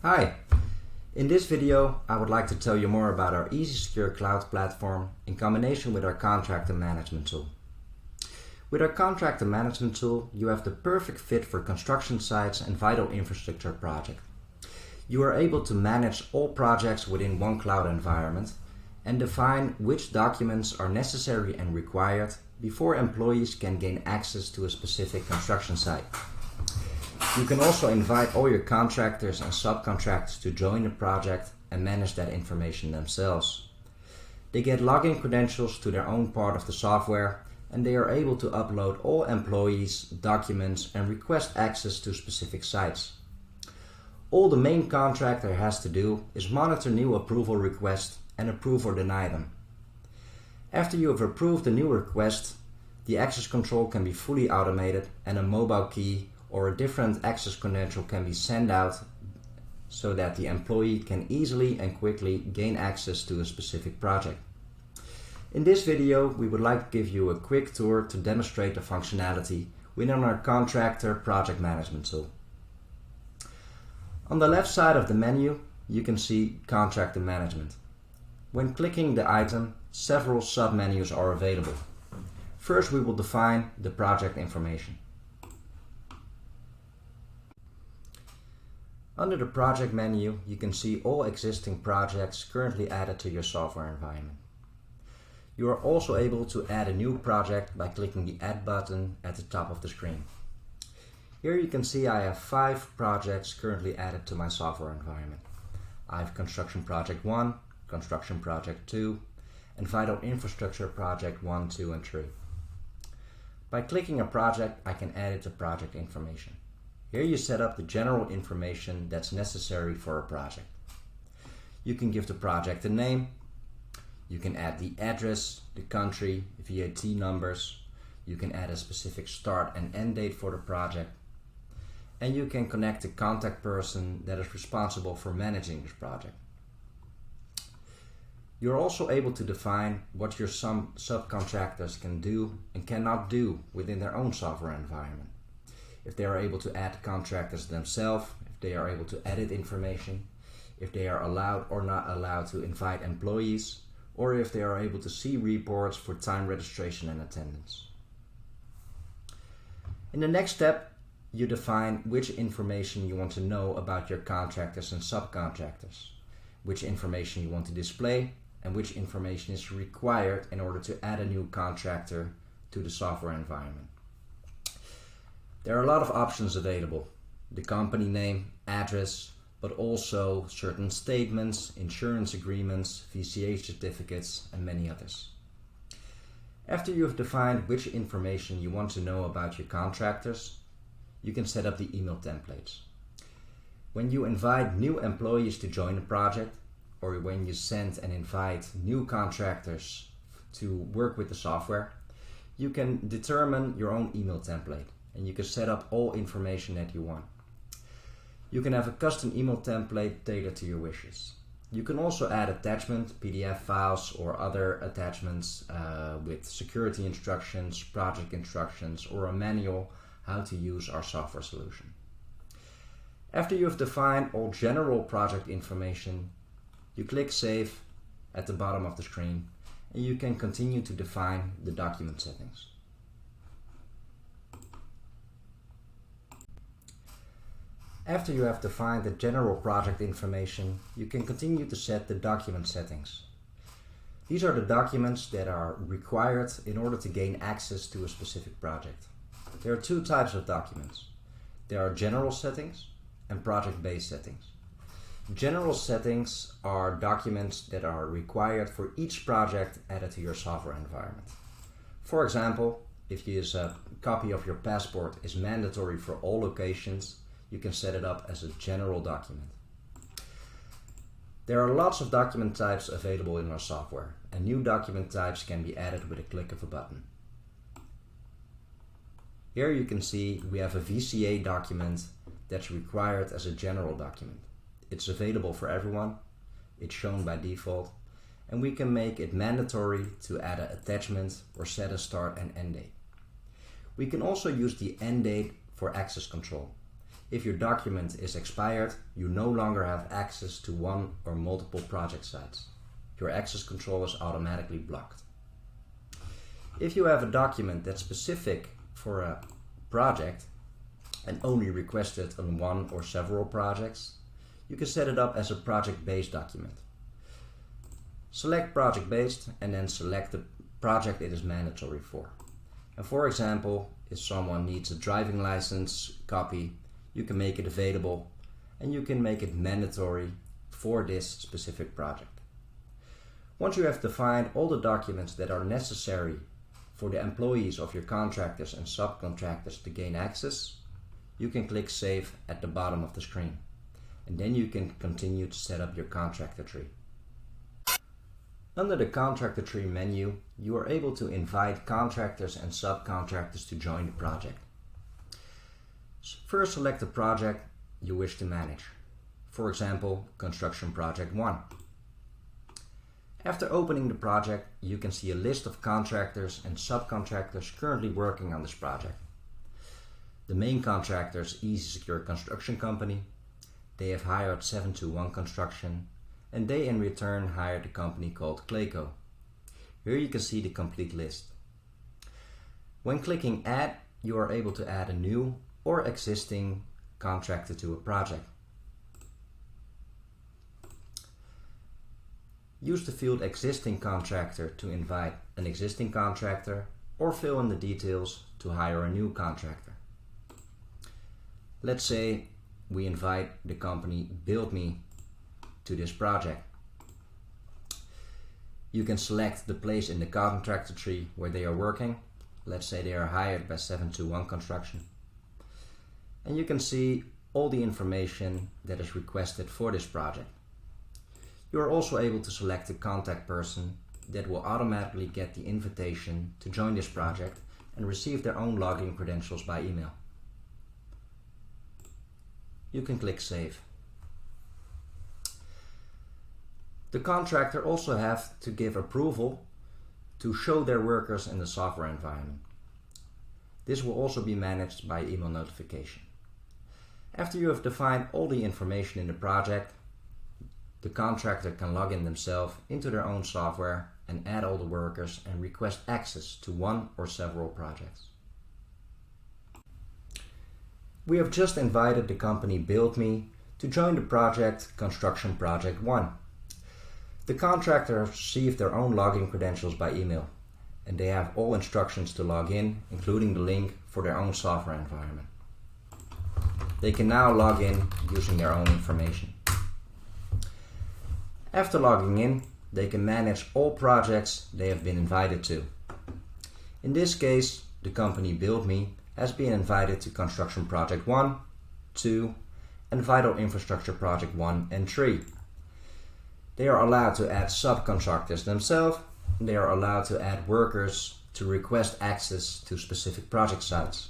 Hi! In this video I would like to tell you more about our EasySecure cloud platform in combination with our Contractor management tool. With our Contractor management tool you have the perfect fit for construction sites and vital infrastructure projects. You are able to manage all projects within one cloud environment and define which documents are necessary and required before employees can gain access to a specific construction site. You can also invite all your contractors and subcontractors to join the project and manage that information themselves. They get login credentials to their own part of the software and they are able to upload all employees, documents and request access to specific sites. All the main contractor has to do is monitor new approval requests and approve or deny them. After you have approved a new request, the access control can be fully automated and a mobile key or a different access credential can be sent out so that the employee can easily and quickly gain access to a specific project. In this video, we would like to give you a quick tour to demonstrate the functionality within our Contractor project management tool. On the left side of the menu, you can see Contractor management. When clicking the item, several sub-menus are available. First, we will define the project information. Under the project menu, you can see all existing projects currently added to your software environment. You are also able to add a new project by clicking the Add button at the top of the screen. Here you can see I have 5 projects currently added to my software environment. I have Construction Project 1, Construction Project 2, and Vital Infrastructure Project 1, 2, and 3. By clicking a project, I can add it to project information. Here you set up the general information that's necessary for a project. You can give the project a name, you can add the address, the country, VAT numbers, you can add a specific start and end date for the project, and you can connect the contact person that is responsible for managing this project. You're also able to define what your subcontractors can do and cannot do within their own software environment. If they are able to add contractors themselves, if they are able to edit information, if they are allowed or not allowed to invite employees, or if they are able to see reports for time registration and attendance. In the next step, you define which information you want to know about your contractors and subcontractors, which information you want to display, and which information is required in order to add a new contractor to the software environment. There are a lot of options available. The company name, address, but also certain statements, insurance agreements, VCA certificates, and many others. After you have defined which information you want to know about your contractors, you can set up the email templates. When you invite new employees to join the project, or when you send and invite new contractors to work with the software, you can determine your own email template. And you can set up all information that you want. You can have a custom email template tailored to your wishes. You can also add attachment, PDF files or other attachments with security instructions, project instructions or a manual how to use our software solution. After you have defined all general project information, you click Save at the bottom of the screen and you can continue to define the document settings. After you have defined the general project information, you can continue to set the document settings. These are the documents that are required in order to gain access to a specific project. There are 2 types of documents. There are general settings and project-based settings. General settings are documents that are required for each project added to your software environment. For example, if you use a copy of your passport is mandatory for all locations, you can set it up as a general document. There are lots of document types available in our software, and new document types can be added with a click of a button. Here you can see we have a VCA document that's required as a general document. It's available for everyone, it's shown by default, and we can make it mandatory to add an attachment or set a start and end date. We can also use the end date for access control. If your document is expired, you no longer have access to one or multiple project sites. Your access control is automatically blocked. If you have a document that's specific for a project and only requested on one or several projects, you can set it up as a project-based document. Select project-based and then select the project it is mandatory for. And for example, if someone needs a driving license copy, you can make it available and you can make it mandatory for this specific project. Once you have defined all the documents that are necessary for the employees of your contractors and subcontractors to gain access, you can click Save at the bottom of the screen. And then you can continue to set up your contractor tree. Under the contractor tree menu, you are able to invite contractors and subcontractors to join the project. First, select the project you wish to manage. For example, Construction Project 1. After opening the project, you can see a list of contractors and subcontractors currently working on this project. The main contractor is EasySecure Construction Company. They have hired 721 Construction, and they in return hired a company called Clayco. Here you can see the complete list. When clicking Add, you are able to add a new or existing contractor to a project. Use the field Existing Contractor to invite an existing contractor or fill in the details to hire a new contractor. Let's say we invite the company Build Me to this project. You can select the place in the contractor tree where they are working. Let's say they are hired by 721 Construction. And you can see all the information that is requested for this project. You are also able to select a contact person that will automatically get the invitation to join this project and receive their own login credentials by email. You can click Save. The contractor also has to give approval to show their workers in the software environment. This will also be managed by email notification. After you have defined all the information in the project, the contractor can log in themselves into their own software and add all the workers and request access to one or several projects. We have just invited the company Build Me to join the project Construction Project 1. The contractor has received their own login credentials by email, and they have all instructions to log in, including the link for their own software environment. They can now log in using their own information. After logging in, they can manage all projects they have been invited to. In this case, the company Build Me has been invited to Construction Project 1, 2, and Vital Infrastructure Project 1 and 3. They are allowed to add subcontractors themselves, and they are allowed to add workers to request access to specific project sites.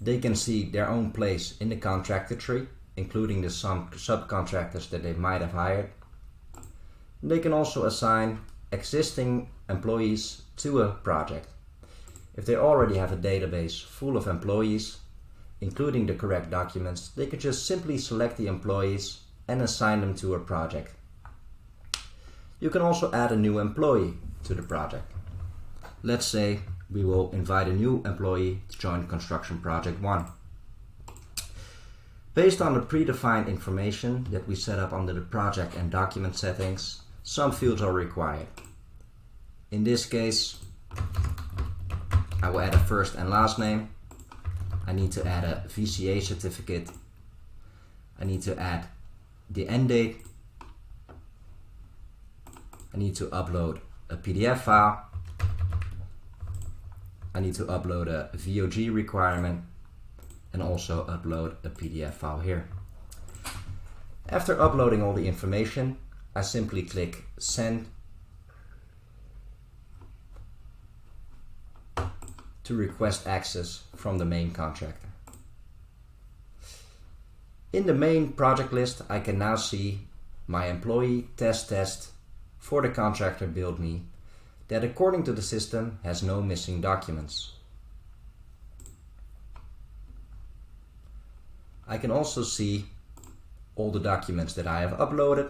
They can see their own place in the contractor tree, including the subcontractors that they might have hired. They can also assign existing employees to a project. If they already have a database full of employees, including the correct documents, they can just simply select the employees and assign them to a project. You can also add a new employee to the project. Let's say we will invite a new employee to join Construction Project 1. Based on the predefined information that we set up under the project and document settings, some fields are required. In this case, I will add a first and last name. I need to add a VCA certificate. I need to add the end date. I need to upload a PDF file. I need to upload a VOG requirement and also upload a PDF file here. After uploading all the information, I simply click Send to request access from the main contractor. In the main project list, I can now see my employee test for the contractor Build Me that according to the system has no missing documents. I can also see all the documents that I have uploaded.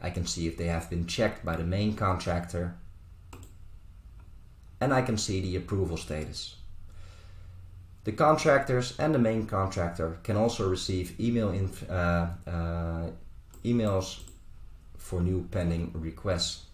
I can see if they have been checked by the main contractor. And I can see the approval status. The contractors and the main contractor can also receive emails for new pending requests.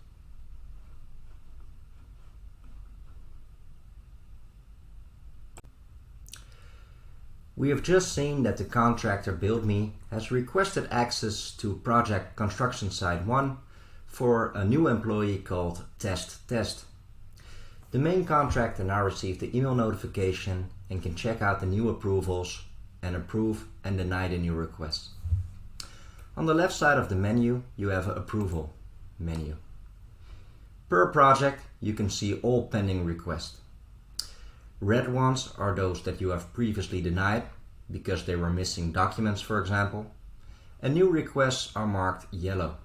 We have just seen that the contractor billed me has requested access to project construction site 1 for a new employee called Test. The main contractor now received the email notification and can check out the new approvals and approve and deny the new request. On the left side of the menu you have an approval menu. Per project you can see all pending requests. Red ones are those that you have previously denied because they were missing documents, for example, and new requests are marked yellow.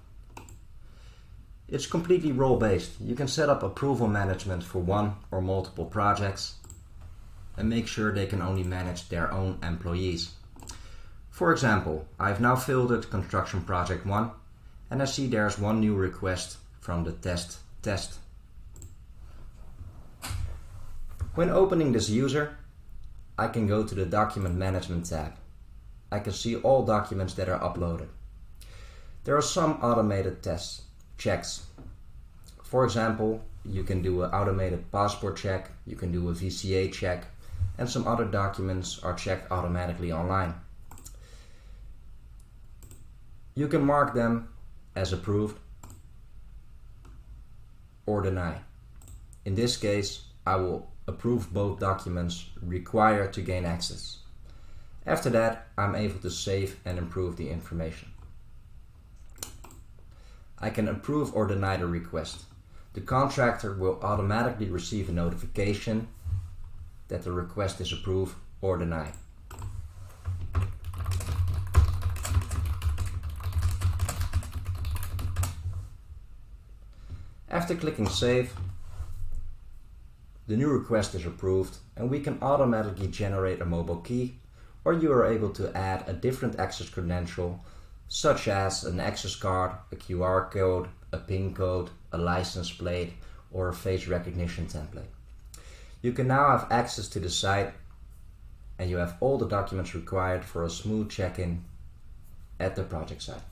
It's completely role-based. You can set up approval management for one or multiple projects and make sure they can only manage their own employees. For example, I've now filtered construction project 1 and I see there's one new request from the test. When opening this user, I can go to the Document Management tab. I can see all documents that are uploaded. There are some automated checks. For example, you can do an automated passport check, you can do a VCA check, and some other documents are checked automatically online. You can mark them as approved or deny. In this case, I will approve both documents required to gain access. After that, I'm able to save and improve the information. I can approve or deny the request. The contractor will automatically receive a notification that the request is approved or denied. After clicking Save, the new request is approved and we can automatically generate a mobile key, or you are able to add a different access credential such as an access card, a QR code, a PIN code, a license plate, or a face recognition template. You can now have access to the site and you have all the documents required for a smooth check-in at the project site.